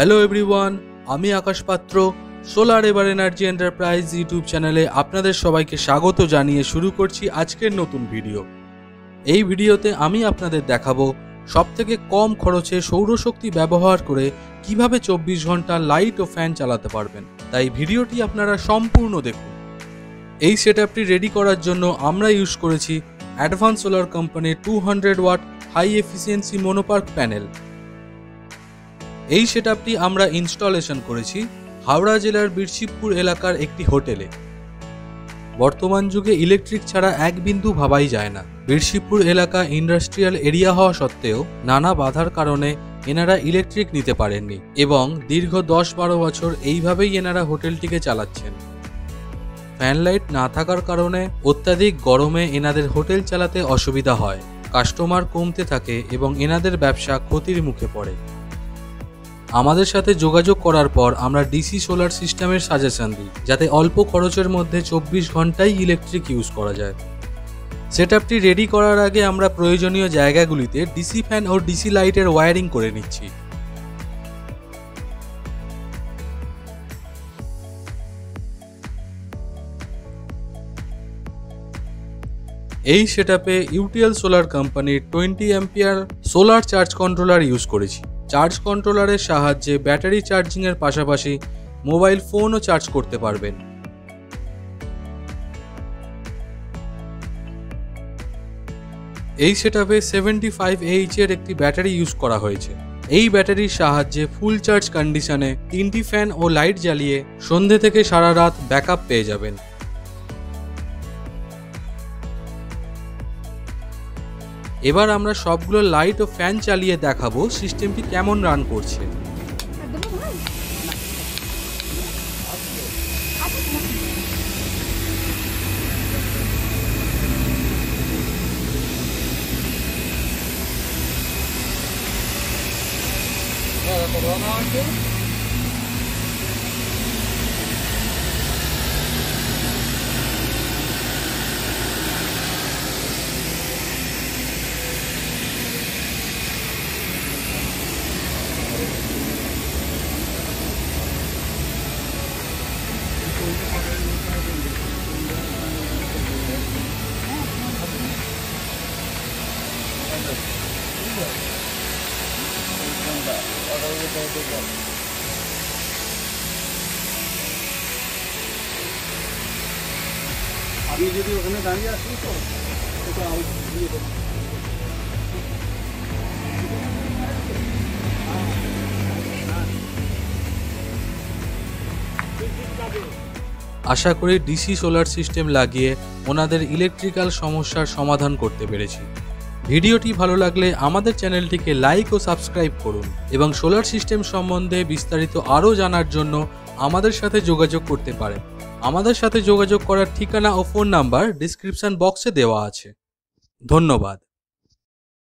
Hello everyone, আমি আকাশ পাত্র solar ever energy enterprise YouTube চ্যানেলে আপনাদের সবাইকে স্বাগত জানিয়ে শুরু করছি আজকের নতুন ভিডিও। এই ভিডিওতে আমি আপনাদের দেখাবো সবথেকে কম খরচে সৌরশক্তি ব্যবহার করে কিভাবে 24 ঘন্টা লাইট ও ফ্যান চালাতে পারবেন। তাই ভিডিওটি আপনারা সম্পূর্ণ দেখুন। এই সেটআপটি রেডি করার জন্য আমরা ইউজ করেছি অ্যাডভান সোলার কোম্পানির 200 watt high efficiency mono PERC panel. এই সেটআপটি আমরা ইনস্টলেশন করেছি হাওড়া জেলার বীরশিবপুর এলাকার একটি হোটেলে। বর্তমান যুগে ইলেকট্রিক ছাড়া এক বিন্দু ভাবাই যায় না। বীরশিবপুর এলাকা ইন্ডাস্ট্রিয়াল এরিয়া হওয়া সত্ত্বেও নানা বাধার কারণে এনারা ইলেকট্রিক নিতে পারেননি এবং দীর্ঘ 10-12 বছর এইভাবেই এনারা হোটেলটিকে চালাচ্ছেন। ফ্যান লাইট না থাকার কারণে অত্যাধিক গরমে এনাদের হোটেল চালাতে অসুবিধা হয়, কাস্টমার কমতে থাকে এবং এনাদের ব্যবসা ক্ষতির মুখে পড়ে। আমাদের সাথে যোগাযোগ করার পর আমরা ডিসি সোলার সিস্টেমের সাজেশন দিই, যাতে অল্প খরচের মধ্যে 24 ঘন্টাই ইলেকট্রিক ইউজ করা যায়। সেটআপটি রেডি করার আগে আমরা প্রয়োজনীয় জায়গাগুলিতে ডিসি ফ্যান ও ডিসি লাইটের ওয়্যারিং করে নিচ্ছি। এই সেটআপে ইউটিএল সোলার কোম্পানির 20 ampere solar charge controller use করেছি। চার্জ কন্ট্রোলারের সাহায্যে ব্যাটারি চার্জিংয়ের পাশাপাশি মোবাইল ফোনও চার্জ করতে পারবেন। এই সেটআপে 75Ah এর একটি ব্যাটারি ইউজ করা হয়েছে। এই ব্যাটারির সাহায্যে ফুল চার্জ কন্ডিশনে 3টি ফ্যান ও লাইট জ্বালিয়ে সন্ধ্যে থেকে সারা রাত ব্যাকআপ পেয়ে যাবেন। এবার আমরা সবগুলো লাইট ও ফ্যান চালিয়ে দেখাবো সিস্টেমটি কেমন রান করছে। আমি যদি ওখানে দাঁড়িয়ে আসি তো এটা আউট দিয়ে দেবো। আশা করি ডিসি সোলার সিস্টেম লাগিয়ে ওনাদের ইলেকট্রিক্যাল সমস্যার সমাধান করতে পেরেছি। ভিডিওটি ভালো লাগলে আমাদের চ্যানেলটিকে লাইক ও সাবস্ক্রাইব করুন এবং সোলার সিস্টেম সম্বন্ধে বিস্তারিত আরও জানার জন্য আমাদের সাথে যোগাযোগ করতে পারেন। আমাদের সাথে যোগাযোগ করার ঠিকানা ও ফোন নাম্বার ডিসক্রিপশন বক্সে দেওয়া আছে। ধন্যবাদ।